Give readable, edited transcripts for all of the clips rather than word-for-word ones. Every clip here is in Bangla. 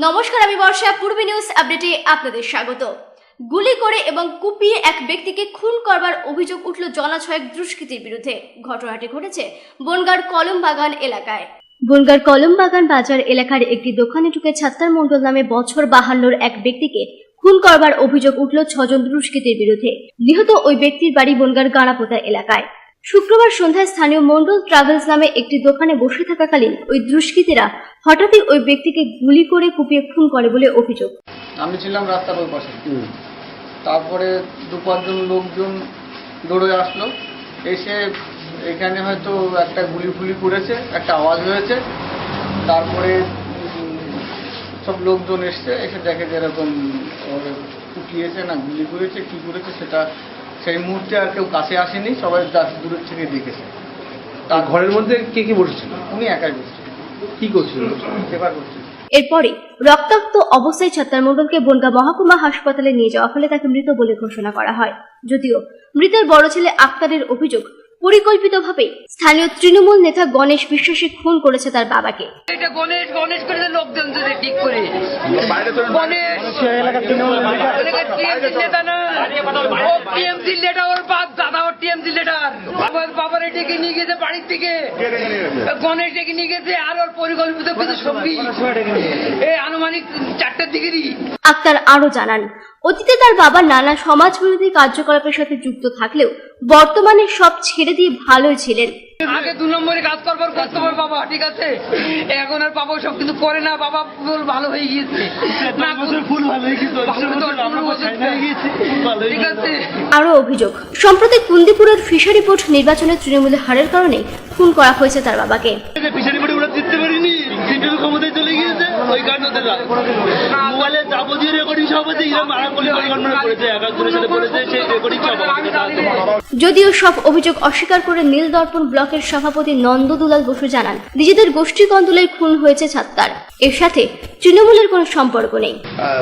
নমস্কার, আমি বর্ষা। পূর্বী নিউজ আপডেটে আপনাদের স্বাগত। গুলি করে এবং কুপিয়ে এক ব্যক্তিকে খুন করবার অভিযোগ উঠল জনছয়েক দুষ্কৃতীর বিরুদ্ধে। ঘটনাটি ঘটেছে বনগাঁর কলমবাগান এলাকায়। বনগাঁর কলমবাগান বাজার এলাকার একটি দোকানে ঢুকে ছাত্তার মণ্ডল নামে বছর 52 এক ব্যক্তিকে খুন করবার অভিযোগ উঠল 6 জন দুষ্কৃতীর বিরুদ্ধে। নিহত ওই ব্যক্তির বাড়ি বনগাঁর গাড়াপোতা এলাকায়। শুক্রবার সন্ধ্যায় স্থানীয় মন্ডল ট্রাভেলস নামে একটি দোকানে বসে থাকাকালীন ওই দুষ্কৃতীরা হঠাৎই ওই ব্যক্তিকে গুলি করে কুপিয়ে খুন করে বলে অভিযোগ। আমি ছিলাম রাস্তার ওই পাশে। তারপরে 2-5 লোকজন দৌড়ে আসলো, এসে এখানে হয়তো একটা গুলি করেছে, একটা আওয়াজ হয়েছে। তারপরে সব লোকজন এসে দেখে যে এরকম কুপিয়েছে না গুলি করেছে, কি করেছে সেটা সেই মুহূর্তে আর কেউ কাছে আসেনি, সবাই দূরের থেকে দেখেছে। তার ঘরের মধ্যে কে কে বসেছিল? উনি একাই বসছিল। কি করছিল? পেপার করছিল। এরপরে রক্তাক্ত অবস্থায় ছাত্তার মণ্ডলকে বনগাঁ মহকুমা হাসপাতালে নিয়ে যাওয়া হলে তাকে মৃত বলে ঘোষণা করা হয়। যদিও মৃতের বড় ছেলে আক্তারের অভিযোগ, পরিকল্পিতভাবে স্থানীয় তৃণমূল নেতা গণেশ বিশ্বাসী খুন করেছে তার বাবাকে। এটা গণেশ করে লোকজন ঠিক করে টিএমসি লেটার, ওর বাপ দাদা ওর টিএমসি লেটার, বাবার এটাকে নিয়ে গেছে বাড়ির থেকে, গণেশ ডেকে নিয়ে গেছে। আর ওর পরিকল্পিত কিছু ছবি এই আনুমানিক 4টার দিকেরই। আক্তার আরো জানান, অতীতে তার বাবা নানা সমাজবিরোধী কার্যকলাপের সাথে যুক্ত থাকলেও বর্তমানে সব ছেড়ে দিয়ে ভালোই ছিলেন। আগে 2 নম্বরে কাজ করবার করতে পারে বাবা, ঠিক আছে। এখন আর বাবা সব কিছু করে না, বাবা ভালো হয়ে গিয়েছে, ঠিক আছে। আরো অভিযোগ, সম্প্রতি কুন্দিপুরের ফিশারি বোর্ড নির্বাচনে তৃণমূলের হারের কারণে খুন করা হয়েছে তার বাবাকে। ফিশারি বোর্ডে ওরা জিততে পারিনি, সিপিএম ক্ষমতায় চলে গিয়েছে। ওই কারণে মোবাইলে যাবতীয় রেকর্ডিং সব আছে, এরা মারা বলে পরিকল্পনা করেছে, একাত্তরের সাথে করেছে, সেই রেকর্ডিং সব। যদিও সব অভিযোগ অস্বীকার করে নীল দর্পণ ব্লকের সভাপতি নন্দ দুলাল বসু জানান, নিজেদের গোষ্ঠী কন্দলের খুন হয়েছে ছাত্তার, এর সাথে তৃণমূলের কোনো সম্পর্ক নেই।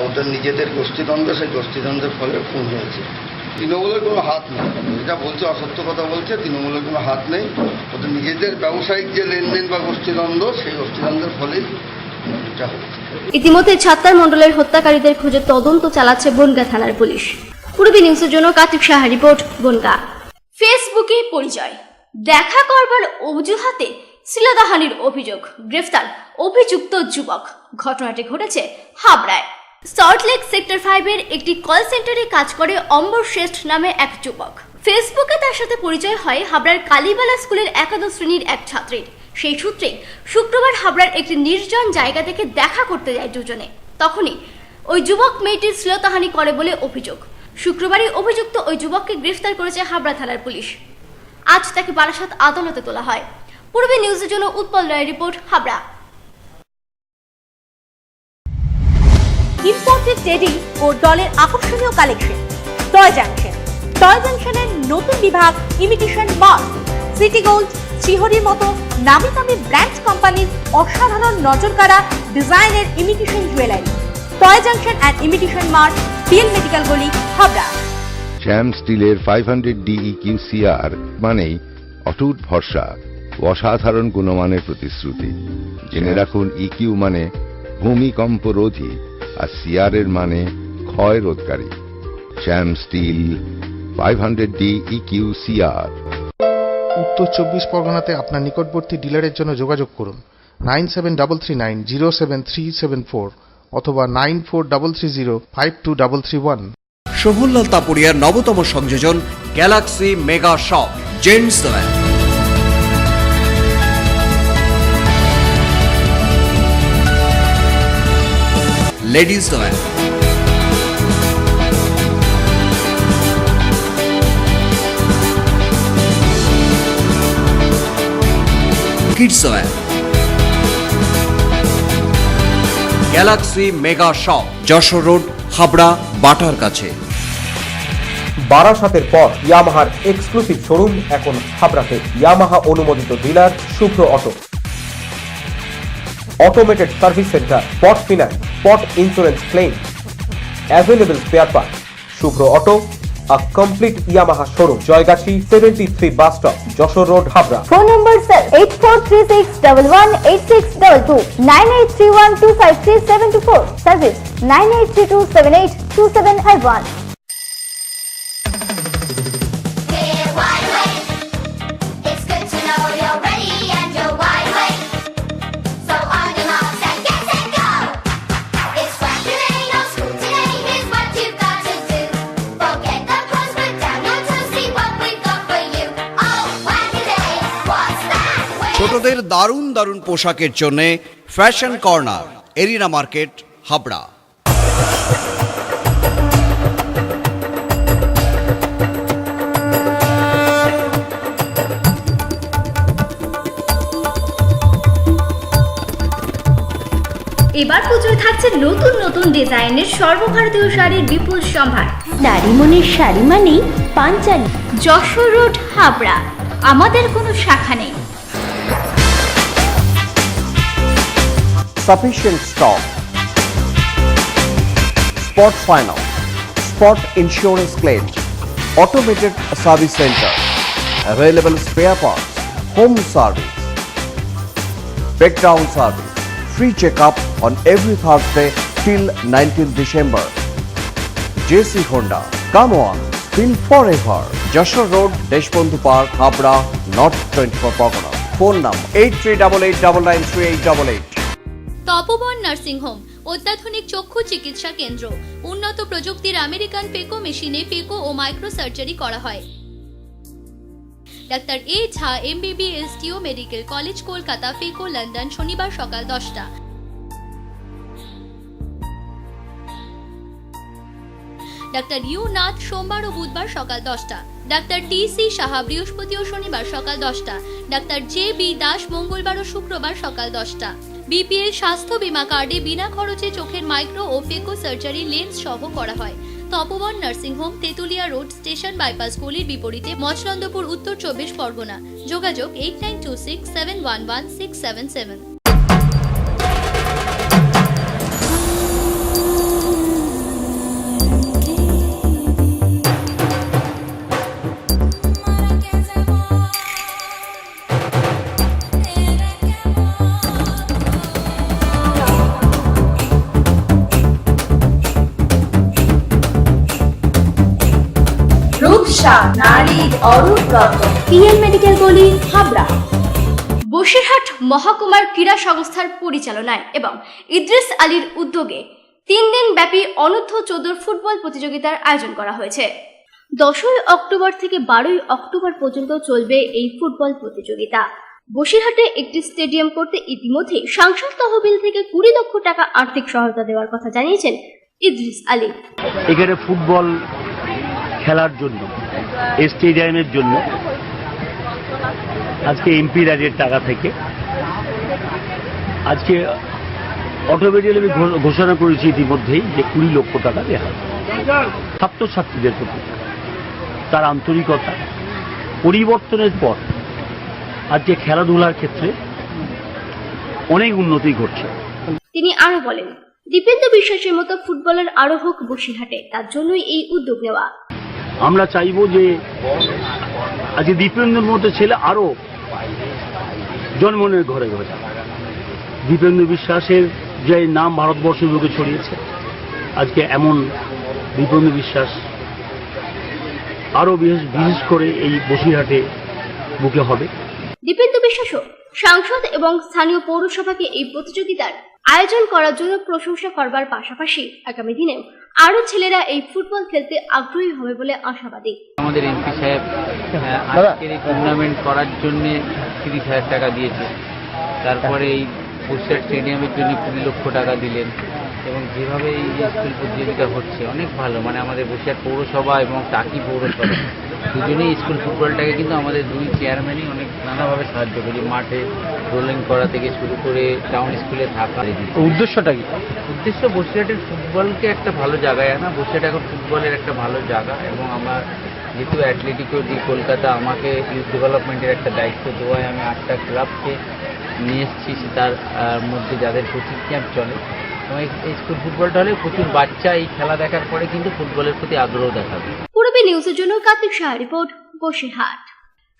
ওদের নিজেদের গোষ্ঠীদ্বন্দ্ব, সেই গোষ্ঠীদ্বন্দ্বের ফলে খুন হয়েছে। তৃণমূলের কোনো হাত নেই, এটা বলছে অসত্য কথা বলছে। তৃণমূলের কোনো হাত নেই, ওদের নিজেদের ব্যবসায়িক যে লেনদেন বা গোষ্ঠীদ্বন্দ্ব, সেই গোষ্ঠীদ্বন্দ্বের ফলেই এটা হয়েছে। ইতিমধ্যে ছাত্তার মণ্ডলের হত্যাকারীদের খোঁজে তদন্ত চালাচ্ছে বনগাঁ থানার পুলিশ। পূর্বী নিউজের জন্য কার্তিক সাহা রিপোর্ট, বনগাঁ। ফেসবুকে পরিচয়, দেখা করবার অজুহাতে শ্লীলতাহানির অভিযোগ, গ্রেফতার অভিযুক্ত যুবক। ঘটনাটি ঘটেছে হাবড়ায়। সল্টলেক সেক্টর 5-এর একটি কল সেন্টারে কাজ করে অম্বর শ্রেষ্ঠ নামে এক যুবক। ফেসবুকে তার সাথে পরিচয় হয় হাবড়ার কালীবালা স্কুলের একাদশ শ্রেণীর এক ছাত্রীর। সেই সূত্রে শুক্রবার হাবড়ার একটি নির্জন জায়গা থেকে দেখা করতে যায় দুজনে। তখনই ওই যুবক মেয়েটির শ্লীলতাহানি করে বলে অভিযোগ। শুক্রবারই অভিযুক্ত ওই যুবককে গ্রেফতার করেছে হাবড়া থানার পুলিশ। আজ তাকে বারাসাত আদালতে তোলা হয়। পূর্বী নিউজের জন্য উৎপল রায়ের রিপোর্ট, হাবড়া। ইম্পোর্টেড টেডি ও ডলের আকর্ষণীয় কালেকশন। টয় জাংশনের নতুন বিভাগ ইমিটেশন মার্ক, সিটি গোল্ড, শ্রীহরির মতো নামি দামি ব্র্যান্ড কোম্পানির অসাধারণ নজরকাড়া ডিজাইনের imitation jewellery. Toy junction and imitation mark, PL medical গলি, হাবড়া। শ্যাম স্টিলের 500 DEQCR মানেই অটুট ভরসা, অসাধারণ গুণমানের প্রতিশ্রুতি। জেনে রাখুন, EQ মানে ভূমিকম্প রোধী, আর CR এর মানে ক্ষয় রোধকারী। শ্যাম স্টিল 500 DEQCR। উত্তর 24 পরগনাতে আপনার নিকটবর্তী ডিলারের জন্য যোগাযোগ করুন 9733907374 অথবা 9433052331। সোহনলাল তাপড়িয়ার নবতম সংযোজন Galaxy Mega Shop, gents wear, ladies wear, kids wear. Galaxy Mega Shop, Jessore road, Habra, বাটার কাছে। বারাসাতের পর ইয়ামাহার এক্সক্লুসিভ শোরুম এখন হাবড়াতে। ইয়ামাহা অনুমোদিত dealer Shubhra auto, automated service centre, spot finance, spot insurance claim, available spare part. Shubhra auto, a complete Yamaha showroom, Joygachi 73 bus stop, Joshore Road, Habra. Phone number sir 8436118622 9831253724. Service 9832782751. ছোটদের দারুণ দারুণ পোশাকের জন্য fashion corner, arena market, Habra. এবার পুজোয় থাকছে নতুন নতুন ডিজাইনের সর্বভারতীয় শাড়ির বিপুল সম্ভার। নারী মনের শাড়ি মানেই পাঞ্চালী। যশোর রোড, হাবড়া। আমাদের কোনো শাখা নেই। Sufficient stock. Spot Finance, Spot Insurance Claim, Automated Service Center, Available Spare Parts, Home Service, Breakdown Service, Free Checkup on every Thursday till 19th December. JC Honda, come on, feel forever. Joshore Road, Deshbandhu Park, Habra, North 24 Pargana. Phone number 8388993888. Tapoban nursing home, অত্যাধুনিক চক্ষু চিকিৎসা কেন্দ্র, উন্নত প্রযুক্তির আমেরিকান পেকো মেশিনে পেকো ও মাইক্রো সার্জারি করা হয়। ডাক্তার এ ঝা MBBS টিও মেডিকেল কলেজ, কলকাতা, পেকো, লন্ডন, শনিবার সকাল 10টা। ডাক্তার ইউ নাথ, সোমবার ও বুধবার সকাল 10টা। ডাক্তার TC সাহা, বৃহস্পতি ও শনিবার সকাল 10টা। ডাক্তার JB দাস, মঙ্গলবার ও শুক্রবার সকাল 10টা। BPL স্বাস্থ্য বীমা কার্ডে বিনা খরচে চোখের মাইক্রো ও পেকো সার্জারি লেন্স সহ করা হয়। Tapoban nursing home, Tetulia road, station bypass গলির বিপরীতে, মচনন্দপুর, উত্তর 24 পরগনা। যোগাযোগ 8926711677। নারীর অরূপ রত্ন, PM মেডিকেল গলি, হাবড়া। বসিরহাট মহকুমার ক্রীড়া সংস্থার পরিচালনায় এবং ইদ্রিস আলীর উদ্যোগে 3 দিন ব্যাপী অনূর্ধ্ব 14 ফুটবল প্রতিযোগিতার আয়োজন করা হয়েছে। 10ই অক্টোবর থেকে 12ই অক্টোবর পর্যন্ত চলবে এই ফুটবল প্রতিযোগিতা। বসিরহাটে একটি স্টেডিয়াম করতে ইতিমধ্যে সাংসদ তহবিল থেকে 20 লক্ষ টাকা আর্থিক সহায়তা দেওয়ার কথা জানিয়েছেন ইদ্রিস আলী। এখানে ফুটবল খেলার জন্য, স্টেডিয়ামের জন্য আজকে এমপি রাজের টাকা থেকে আজকে অটোমেটিক্যালি আমি ঘোষণা করেছি ইতিমধ্যেই যে 20 লক্ষ টাকা দেওয়া হবে ছাত্রছাত্রীদের প্রতি। তার আন্তরিকতা, পরিবর্তনের পর আজকে খেলাধুলার ক্ষেত্রে অনেক উন্নতি ঘটছে। তিনি আরো বলেন, দীপেন্দ্র বিশ্বাসের মতো ফুটবলার আরো হোক বসিরহাটে, তার জন্যই এই উদ্যোগ নেওয়া। আমরা চাইবো যে আজকে দীপেন্দ্রের মতো ছেলে আরো জন্মনের ঘরে ঘরে। দীপেন্দ্র বিশ্বাসের যে নাম ভারতবর্ষের বুকে ছড়িয়েছে, আজকে এমন দীপেন্দ্র বিশ্বাস আরো বিশেষ করে এই বসিরহাটে বুকে হবে। দীপেন্দ্র বিশ্বাসও সাংসদ এবং স্থানীয় পৌরসভাকে এই প্রতিযোগিতার আয়োজন করার জন্য প্রশংসা করবার পাশাপাশি আগামী দিনেও আরো ছেলেরা এই ফুটবল খেলতে আগ্রহী হবে বলে আশাবাদী। আমাদের এমপি সাহেব আজকের এই টুর্নামেন্ট করার জন্য 30,000 টাকা দিয়েছে। তারপরে এই বসিরহাট স্টেডিয়ামের জন্য 20 লক্ষ টাকা দিলেন। এবং যেভাবে এই স্কুল প্রতিযোগিতা হচ্ছে অনেক ভালো, মানে আমাদের বসিরহাট পৌরসভা এবং টাকি পৌরসভা দুজনেই স্কুল ফুটবলটাকে কিন্তু আমাদের দুই চেয়ারম্যানই অনেক নানাভাবে সাহায্য করি, মাঠে রোলিং করা থেকে শুরু করে টাউন স্কুলে থাকা। উদ্দেশ্যটা কি? উদ্দেশ্য বসিরহাটের ফুটবলকে একটা ভালো জায়গায় আনা। বসিরহাট এখন ফুটবলের একটা ভালো জায়গা, এবং আমার যেহেতু অ্যাথলেটিকো দি কলকাতা আমাকে ইউথ ডেভেলপমেন্টের একটা দায়িত্ব দেওয়ায় আমি 8টা ক্লাবকে নিয়ে এসেছি, তার মধ্যে যাদের কোচিং ক্যাম্প চলে। এবং এই স্কুল ফুটবলটা হলে প্রচুর বাচ্চা এই খেলা দেখার পরে কিন্তু ফুটবলের প্রতি আগ্রহ দেখাবে। পূর্ব পূর্বে নিউজের জন্য কার্তিক সাহা রিপোর্ট, বসিরহাট।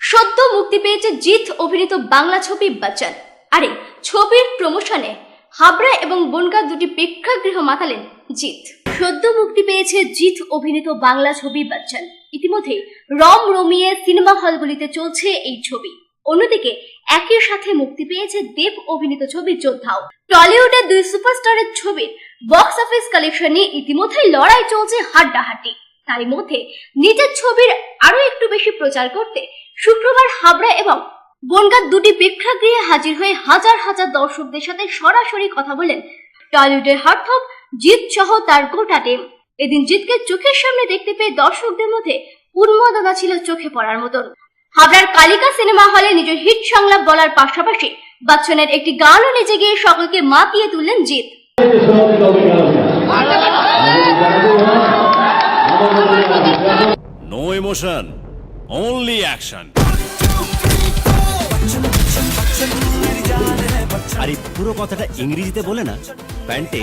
সদ্য মুক্তি পেয়েছে জিৎ অভিনীত বাংলা ছবি বাচ্চন। আরে ছবির প্রমোশনে হাবড়া এবং বনগাঁ দুটি প্রেক্ষাগৃহ মাতালেন জিৎ। সদ্য মুক্তি পেয়েছে জিৎ অভিনীত বাংলা ছবি বাচ্চন। ইতিমধ্যে রমিয়ে সিনেমা হলগুলিতে চলছে এই ছবি। অন্যদিকে একই সাথে মুক্তি পেয়েছে দেব অভিনীত ছবি যোদ্ধাও। টলিউডের দুই সুপারস্টারের ছবির বক্স অফিস কালেকশন নিয়ে ইতিমধ্যে লড়াই চলছে হাড্ডাহাড্ডি। তারই মধ্যে নিজের ছবির আরো একটু বেশি প্রচার করতে শুক্রবার হাবড়া এবং বনগাঁ দুটি প্রেক্ষাগৃহে হাজির হয়ে হাজার হাজার দর্শকদের সাথে সরাসরি কথা বলেন টলিউডের হার্টথ্রব জিৎ সহ তার গোটা টিম। এদিন জিৎকে চোখের সামনে দেখতে পেয়ে দর্শকদের মধ্যে উন্মাদনা ছিল চোখে পড়ার মতন। হাবড়ার কালিকা সিনেমা হলে নিজের হিট সংলাপ বলার পাশাপাশি বচ্চনের একটি গানও নিচে গিয়ে সকলকে মাতিয়ে তুললেন Jeet. No emotion, only action. আর এই পুরো কথাটা ইংরেজিতে বলে না, প্যান্টে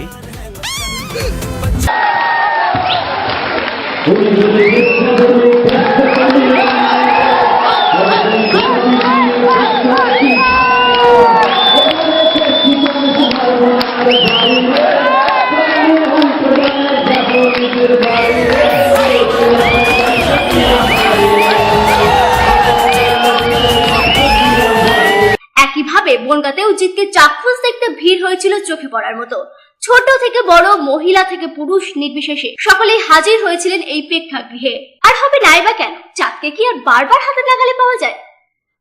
একইভাবে বনগাঁতেও জিৎকে চাক্ষুষ দেখতে ভিড় হয়েছিল চোখে পড়ার মতো। ছোট থেকে বড়, মহিলা থেকে পুরুষ নির্বিশেষে সকলেই হাজির হয়েছিলেন এই প্রেক্ষাগৃহে। আর হবে নাইবা কেন, চাঁদকে কি আর বারবার হাতে লাগালে পাওয়া যায়?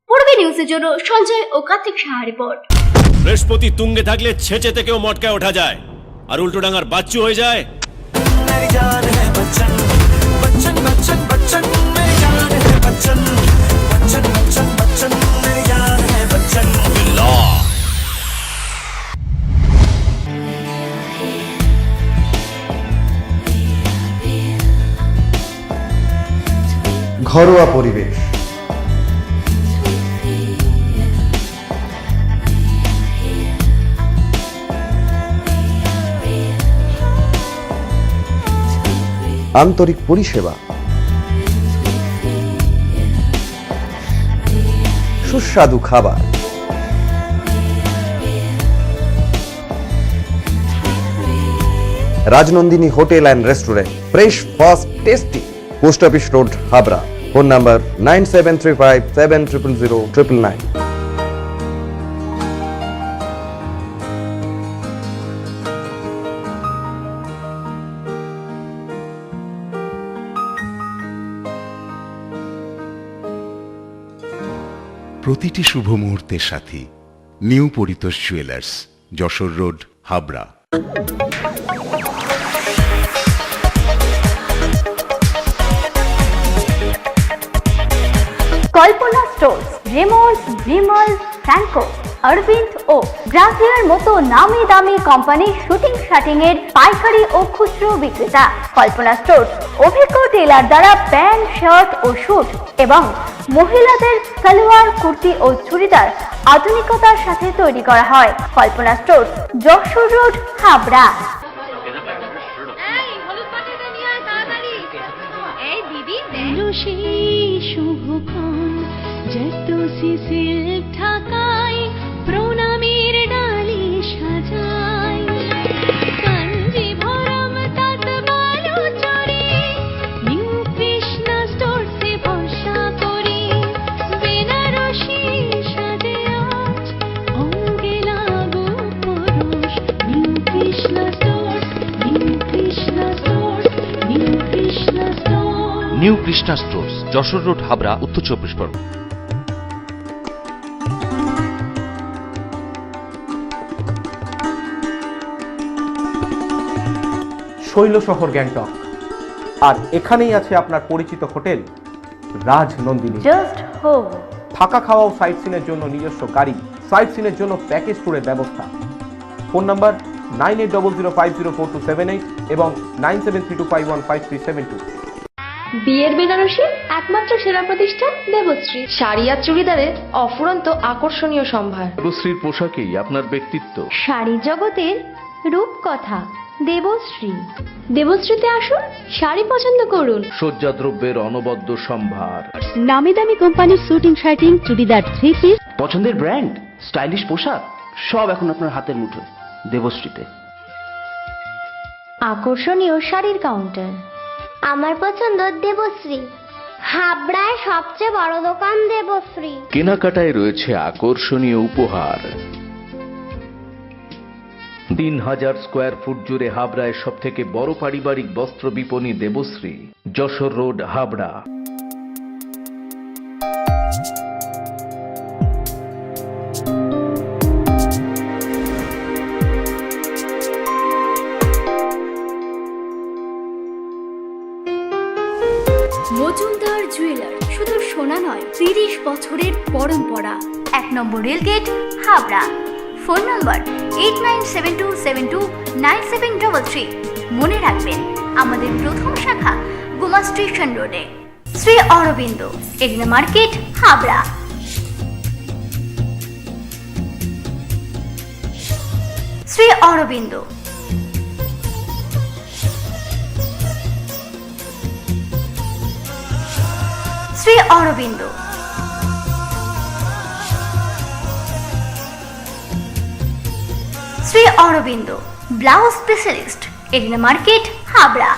পূর্বে নিউজের জন্য সঞ্জয় ও কার্তিক সাহা রিপোর্ট। বৃহস্পতি তুঙ্গে থাকলে ছেচে থেকেও মটকায় ওঠা যায়, আর উল্টো ডাঙার বাচ্চু হয়ে যায়। ঘরোয়া পরিবেশ, আন্তরিক পরিষেবা, সুস্বাদু খাবার, Rajnandini hotel and restaurant, fresh, fast, tasty. Post office road, Habra. Phone number 9735700999। প্রতিটি শুভ মুহূর্তের সাথী new Paritosh jewellers, Jessore road, Habra. Kalpana stores, Raymonds, Vimal, Franco, Arvind ও ব্রাজিয়ার মতো নামি দামি কোম্পানির শুটিং শাটিং এর পাইকারি ও খুচরো বিক্রেতা। কল্পনা স্টোর্স অভিজ্ঞ টেলার দ্বারা প্যান্ট, শার্ট ও স্যুট এবং মহিলাদের সালোয়ার, কুর্তি ও চুড়িদার আধুনিকতার সাথে তৈরি করা হয়। কল্পনা স্টোর্স, যশোর রোড, হাবড়া। শুভক্ষণ যত শিশির ঢাকায় প্রণামীর ডালি সাজায়, কাঞ্জিভরম তাঁত বালুচরী নিউ কৃষ্ণা স্টোরসে ভরসা করি, বেনারসি সাজে আজ অঙ্গে লাগু পরশ, new Krishna stores, new Krishna stores, new Krishna stores. New Krishna stores, Jessore road, Habra, উত্তর 24 পরগনা। শৈল শহর গ্যাংটক, আর এখানেই আছে আপনার পরিচিত হোটেল রাজনন্দিনী। Just home. থাকা খাওয়া ও সাইট সিনের জন্য নিজস্ব গাড়ি, সাইট সিনের জন্য প্যাকেজ ট্যুরের ব্যবস্থা। ফোন নাম্বার 9800504278 এবং 9732515372। বিয়ের বেনারসি একমাত্র সেরা প্রতিষ্ঠান দেবশ্রী। শাড়ি আর চুড়িদারের অফুরন্ত আকর্ষণীয় সম্ভার। দেবশ্রীর পোশাকেই আপনার ব্যক্তিত্ব। শাড়ি জগতের রূপকথা দেবশ্রী। দেবশ্রীতে আসুন, শাড়ি পছন্দ করুন। সজ্জাদ্রব্যের অনবদ্য সম্ভার, নামি দামি কোম্পানির শুটিং শার্টিং, চুড়িদার, থ্রি পিস, পছন্দের ব্র্যান্ড, স্টাইলিশ পোশাক, সব এখন আপনার হাতের মুঠোয় দেবশ্রীতে। আকর্ষণীয় শাড়ির কাউন্টার। আমার পছন্দ দেবশ্রী, হাবড়ায় সবচেয়ে বড় দোকান দেবশ্রী। কেনাকাটায় রয়েছে আকর্ষণীয় উপহার। 3000 স্কোয়ার ফুট জুড়ে হাবড়ায় সব থেকে বড় পারিবারিক বস্ত্র বিপণী দেবশ্রী, যশোর রোড, হাবড়া। মজুমদার জুয়েলার, শুধু সোনা নয়, 30 বছরের পরম্পরা। 1 number rail gate, Habra. Phone number 8972729733। মনে রাখবেন, আমাদের প্রথম শাখা গোমা স্টেশন রোডে। Shri Arabinda, arena market, Habra. Shri Arabinda. Shri Arabinda. Shri Arabinda blouse specialist, arena market, Habra.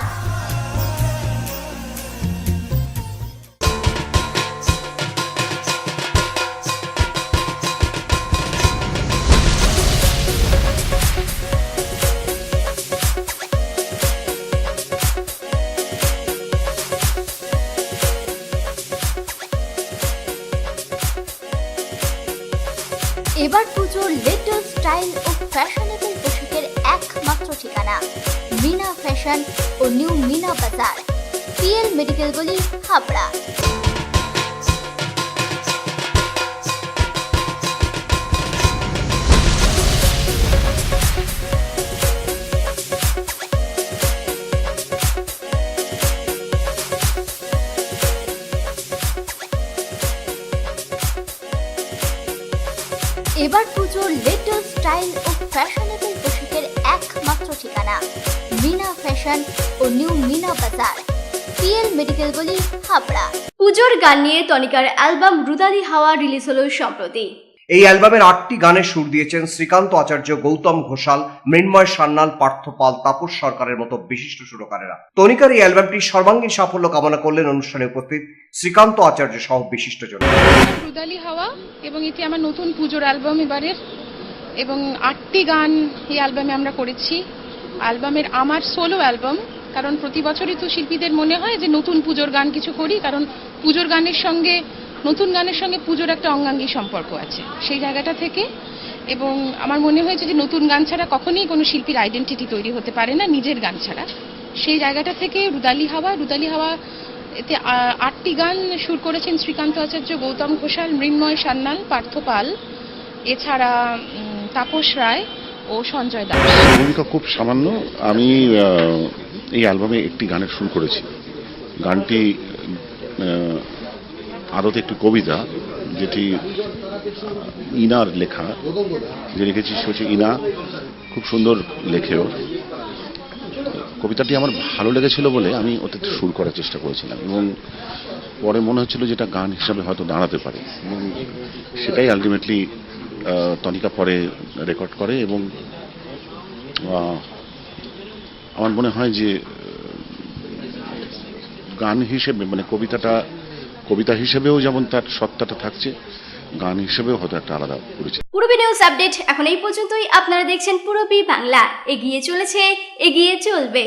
এবার পুজোর লেটেস্ট স্টাইল ও ফ্যাশনেবল পোশাকের একমাত্র ঠিকানা মিনা ফ্যাশন ও new Meena Bazar, PL medical গলি, হাবড়া। এবার পুজোর লেটেস্ট স্টাইল ও ফ্যাশনেবল পোশাকের একমাত্র ঠিকানা মিনা ফ্যাশন ও new Meena Bazar, PL medical গলি, হাবড়া। পুজোর গান নিয়ে তনিকার অ্যালবাম রুদালি হাওয়া রিলিজ হলো সম্প্রতি। এই অ্যালবামের 8টি গানের সুর দিয়েছেন শ্রীকান্ত আচার্য, গৌতম ঘোষাল, মৃন্ময় সান্যাল, পার্থ পাল, তাপস সরকারের মতো বিশিষ্ট সুরকারেরা। তনিকার এই অ্যালবামটির সর্বাঙ্গীন সাফল্য কামনা করলেন অনুষ্ঠানে উপস্থিত শ্রীকান্ত আচার্য সহ বিশিষ্টজন। রুদালি হাওয়া, এবং এটি আমার নতুন পুজোর অ্যালবাম এবারের, এবং 8টি গান এই অ্যালবামে আমরা করেছি। অ্যালবামের আমার সোলো অ্যালবাম, কারণ প্রতি বছরই তো শিল্পীদের মনে হয় যে নতুন পুজোর গান কিছু করি, কারণ পুজোর গানের সঙ্গে, নতুন গানের সঙ্গে পুজোর একটা অঙ্গাঙ্গী সম্পর্ক আছে সেই জায়গাটা থেকে। এবং আমার মনে হয়েছে যে নতুন গান ছাড়া কখনোই কোনো শিল্পীর আইডেন্টিটি তৈরি হতে পারে না নিজের গান ছাড়া। সেই জায়গাটা থেকে রুদালি হাওয়া এতে 8টি গান সুর করেছেন শ্রীকান্ত আচার্য, গৌতম ঘোষাল, মৃন্ময় সান্যাল, পার্থ পাল, এছাড়া তাপস রায় ও সঞ্জয় দাস। ভূমিকা খুব সামান্য। আমি এই অ্যালবামে একটি গানের সুর করেছি। গানটি আদতে একটি কবিতা, যেটি ইনার লেখা, যে লিখেছি সে হচ্ছে ইনা, খুব সুন্দর লেখেও। কবিতাটি আমার ভালো লেগেছিল বলে আমি ওতে সুর করার চেষ্টা করেছিলাম, এবং পরে মনে হচ্ছিল যেটা গান হিসাবে হয়তো দাঁড়াতে পারে, এবং সেটাই আলটিমেটলি তনিকা পরে রেকর্ড করে। এবং আমার মনে হয় যে গান হিসেবে, মানে কবিতা হিসেবেও যেমন তার সত্তাটা থাকছে, গান হিসেবেও হয়তো একটা আলাদা পরিচয়। পূরবী নিউজ আপডেট এখন এই পর্যন্তই। আপনারা দেখছেন পূরবী বাংলা, এগিয়ে চলেছে, এগিয়ে চলবে।